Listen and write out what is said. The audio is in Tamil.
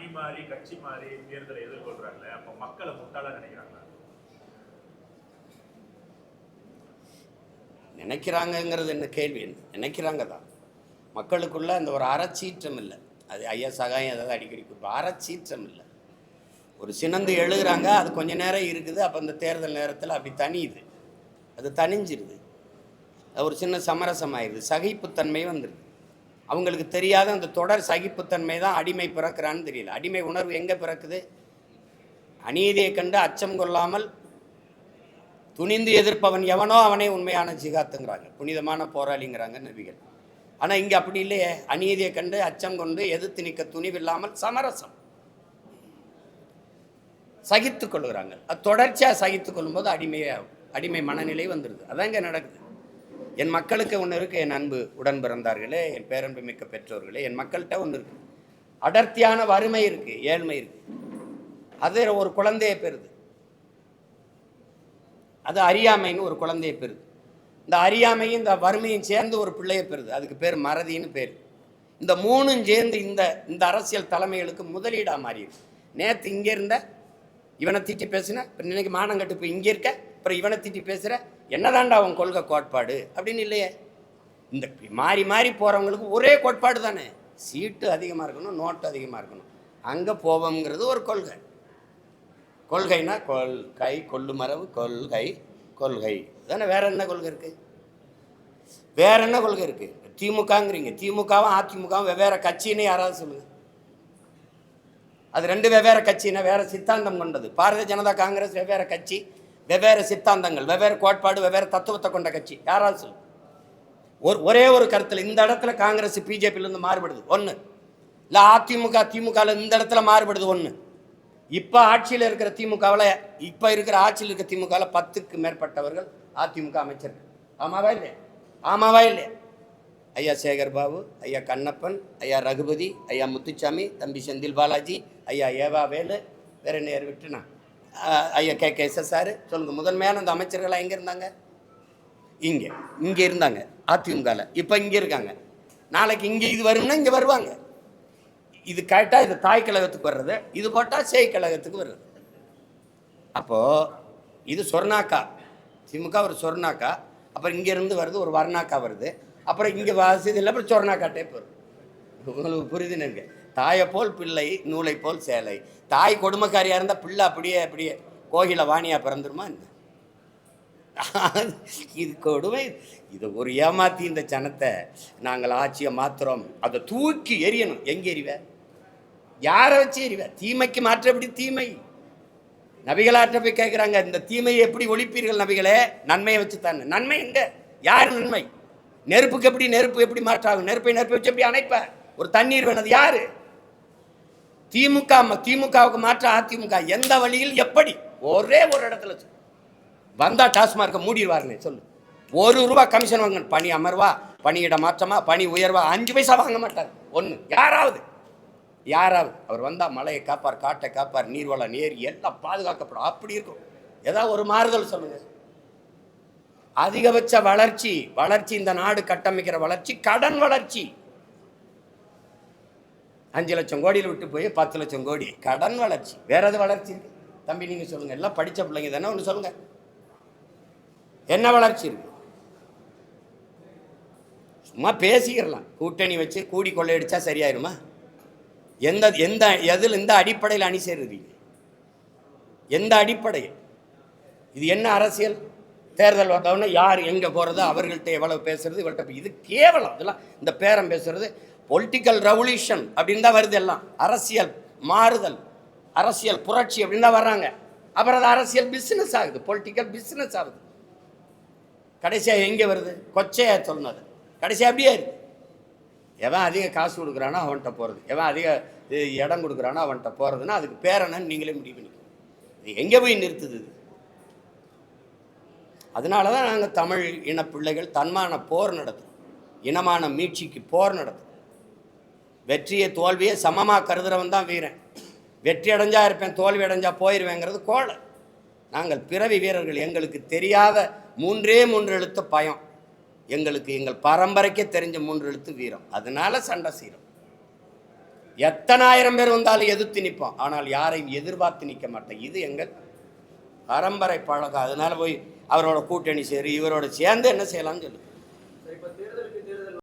அணி மாறி கட்சி மாறி தேர்தலை எதிர்கொள்றாங்க. அப்ப மக்களை முட்டாளா நினைக்கிறாங்க. நினைக்கிறாங்கங்கிறது என்ன கேள்வி? நினைக்கிறாங்க தான். மக்களுக்குள்ள அந்த ஒரு அறச்சீற்றம் இல்லை. அது ஐயா சகாயம் ஏதாவது அடிக்கடி கொடுப்போம். அறச்சீற்றம் இல்லை. ஒரு சினந்து எழுதுறாங்க, அது கொஞ்ச நேரம் இருக்குது. அப்போ அந்த தேர்தல் நேரத்தில் அப்படி தனியுது, அது தனிஞ்சிருது, அது ஒரு சின்ன சமரசமாயிருது, சகிப்புத்தன்மை வந்துடுது. அவங்களுக்கு தெரியாத அந்த தொடர் சகிப்புத்தன்மை தான் அடிமை பிறக்கிறான்னு தெரியல. அடிமை உணர்வு எங்கே பிறக்குது? அநீதியை கண்டு அச்சம் கொள்ளாமல் துணிந்து எதிர்ப்பவன் எவனோ அவனே உண்மையான ஜிகாத்துங்கிறாங்க, புனிதமான போராளிங்கிறாங்க நபிகள். ஆனால் இங்கே அப்படி இல்லையே. அநீதியை கண்டு அச்சம் கொண்டு எதிர்த்து நிற்க துணிவில்லாமல் சமரசம் சகித்து கொள்கிறாங்க. அது தொடர்ச்சியாக சகித்து கொள்ளும்போது அடிமை மனநிலை வந்துடுது. அதான் இங்கே நடக்குது. என் மக்களுக்கு ஒன்று இருக்குது, என் அன்பு உடன் பிறந்தார்களே, என் பேரன்பு மிக்க பெற்றோர்களே, என் மக்கள்கிட்ட ஒன்று இருக்குது. அடர்த்தியான வறுமை இருக்குது, ஏழ்மை இருக்குது. அது ஒரு குழந்தையை பெறுது. அது அறியாமைன்னு ஒரு குழந்தையை பெறுது. இந்த அறியாமையும் இந்த வறுமையும் சேர்ந்து ஒரு பிள்ளையை பெறுது. அதுக்கு பேர் மறதின்னு பேர். இந்த மூணும் சேர்ந்து இந்த அரசியல் தலைமைகளுக்கு முதலீடாக மாறிடுது. நேற்று இங்கே இருந்த இவனை திட்டி பேசுன, இப்போ இன்னைக்கு மானங்கட்டு இப்போ இங்கே இருக்க, அப்புறம் இவனை திட்டி பேசுகிற, என்னதான்டா அவன் கொள்கை கோட்பாடு அப்படின்னு இல்லையே. இந்த மாறி மாறி போகிறவங்களுக்கு ஒரே கோட்பாடு தானே. சீட்டு அதிகமாக இருக்கணும், நோட்டு அதிகமாக இருக்கணும், அங்கே போவோங்கிறது ஒரு கொள்கை. கொள்கைனா கொள்கை, கொள்ளுமரபு, கொள்கை கொள்கை தானே. வேற என்ன கொள்கை இருக்குது? வேற என்ன கொள்கை இருக்குது? திமுகங்கிறீங்க, திமுகவும் அதிமுகவும் வெவ்வேறு கட்சின்னு யாராவது சொல்லுங்கள். அது ரெண்டு வெவ்வேறு கட்சின்னா வேற சித்தாந்தம் கொண்டது. பாரதிய ஜனதா காங்கிரஸ் வெவ்வேறு கட்சி, வெவ்வேறு சித்தாந்தங்கள், வெவ்வேறு கோட்பாடு, வெவ்வேறு தத்துவத்தை கொண்ட கட்சி. யாராவது சொல்லு. ஒரே ஒரு கருத்தில் இந்த இடத்துல காங்கிரஸ் பிஜேபியிலேருந்து மாறுபடுது ஒன்று, இல்லை அதிமுக திமுகவில் இந்த இடத்துல மாறுபடுது ஒன்று. இப்போ ஆட்சியில் இருக்கிற திமுகவில், இப்போ இருக்கிற ஆட்சியில் இருக்கிற திமுகவில் 10க்கு மேற்பட்டவர்கள் அதிமுக அமைச்சர்கள். ஆமாவா இல்லையா? ஆமாவா இல்லையா? ஐயா சேகர் பாபு, ஐயா கண்ணப்பன், ஐயா ரகுபதி, ஐயா முத்துச்சாமி, தம்பி செந்தில் பாலாஜி, ஐயா ஏவா வேலு, வேற நேர் விட்டுனா ஐயா KK சொல்லுங்கள். முதன்மையான அந்த அமைச்சர்களாக எங்கே இருந்தாங்க? இங்கே இருந்தாங்க அதிமுகவில். இப்போ இங்கே இருக்காங்க. நாளைக்கு இங்கே இது வரும்னா இங்கே வருவாங்க. இது கேட்டால் இது தாய் கழகத்துக்கு வர்றது, இது போட்டால் சேய் கழகத்துக்கு வர்றது. அப்போது இது சொர்ணாக்கா, திமுக ஒரு சொர்ணாக்கா, அப்புறம் இங்கேருந்து வருது ஒரு வர்ணாக்கா வருது, அப்புறம் இங்கே வசதி இல்லை, அப்புறம் சொர்ணாக்கா டைப் வருது. உங்களுக்கு புரியுதுன்னு? தாயை போல் பிள்ளை, நூலை போல் சேலை. தாய் கொடுமைக்காரியாக இருந்தால் பிள்ளை அப்படியே கோகில வாணியாக பிறந்துருமா என்ன? இது கொடுமை. இது ஒரு ஏமாத்தி இந்த ஜனத்தை நாங்கள் ஆட்சியை மாத்துறோம், அதை தூக்கி எரியணும். எங்கே எறிவ? யாரை வச்சு எறிவ? தீமைக்கு மாற்ற எப்படி தீமை? நபிகளாற்ற போய் கேட்குறாங்க, இந்த தீமையை எப்படி ஒழிப்பீர்கள் நபிகளே? நன்மையை வச்சு தானே. நன்மை எங்க? யார் நன்மை? நெருப்புக்கு எப்படி நெருப்பு எப்படி மாற்றாகும்? நெருப்பை வச்சு எப்படி அணைப்ப? ஒரு தண்ணீர் வேணது யாரு? திமுகவுக்கு மாற்ற அதிமுக எந்த வழியில் எப்படி? ஒரே ஒரு இடத்துல வந்தா டாஸ்மார்க்க மூடிடுவாருன்னு சொல்லு. ₹1 கமிஷன் வாங்க. பணி அமர்வா, பணியிட மாற்றமா, பணி உயர்வா, 5 பைசா வாங்க மாட்டார். ஒன்று யாராவது அவர் வந்தால் மலையை காப்பார், காட்டை காப்பார், நீர்வளம் ஏரி எல்லாம் பாதுகாக்கப்படும். அப்படி இருக்கும். ஏதாவது ஒரு மாறுதல் சொல்லுங்க. அதிகபட்ச வளர்ச்சி இந்த நாடு கட்டமைக்கிற வளர்ச்சி கடன் வளர்ச்சி. 5 லட்சம் கோடியில் விட்டு போய் 10 லட்சம் கோடி கடன் வளர்ச்சி. வேற எது வளர்ச்சி இருக்கு தம்பி? நீங்க சொல்லுங்க. எல்லாம் படிச்ச பிள்ளைங்க தானே, ஒன்று சொல்லுங்க. என்ன வளர்ச்சி இருக்கு? சும்மா பேசிக்கிறலாம். கூட்டணி வச்சு கூடி கொள்ளையடிச்சா சரியாயிருமா? எந்த அடிப்படையில் அணி சேருவீங்க? எந்த அடிப்படையில்? இது என்ன அரசியல்? தேர்தல் வந்தவொடனே யார் எங்கே போகிறது, அவர்கள்ட்ட எவ்வளவு பேசுறது, இவள்கிட்ட இது கேவலம். இதெல்லாம் இந்த பேரம் பேசுறது பொலிட்டிக்கல் ரெவல்யூஷன் அப்படின்னு தான் வருது. எல்லாம் அரசியல் மாறுதல், அரசியல் புரட்சி அப்படின்னு தான் வர்றாங்க. அப்புறம் அது அரசியல் பிஸ்னஸ் ஆகுது, பொலிட்டிக்கல் பிஸ்னஸ் ஆகுது. கடைசியாக எங்கே வருது? கொச்சையா சொன்னது கடைசியாக அப்படியே இருக்கு. எவன் அதிக காசு கொடுக்குறானோ அவன்கிட்ட போகிறது, எவன் அதிக இடம் கொடுக்குறானோ அவன்கிட்ட போகிறதுன்னா அதுக்கு பேர் என்னன்னு நீங்களே முடிவு பண்ணிக்கணும். இது எங்கே போய் நிறுத்துது? அதனால தான் நாங்கள் தமிழ் இன பிள்ளைகள் தன்மான போர் நடத்துகிறோம், இனமான மீட்சிக்கு போர் நடத்துகிறோம். வெற்றியை தோல்வியை சமமாக கருதுறவன் தான் வீரன். வெற்றி அடைஞ்சா இருப்பேன், தோல்வி அடைஞ்சா போயிடுவேங்கிறது கோளை. நாங்கள் பிறவி வீரர்கள். எங்களுக்கு தெரியாத 3 எழுத்து பயம். எங்கள் பரம்பரைக்கே தெரிஞ்ச 3 எழுத்து வீரம். அதனால சண்டை செய்கிறோம். எத்தனாயிரம் பேர் வந்தாலும் எதிர்த்து நிற்போம், ஆனால் யாரையும் எதிர்பார்த்து நிற்க மாட்டோம். இது எங்கள் பரம்பரை பழக்கம். அதனால போய் அவரோட கூட்டணி சேரு, இவரோட சேர்ந்து என்ன செய்யலாம்னு சொல்லு.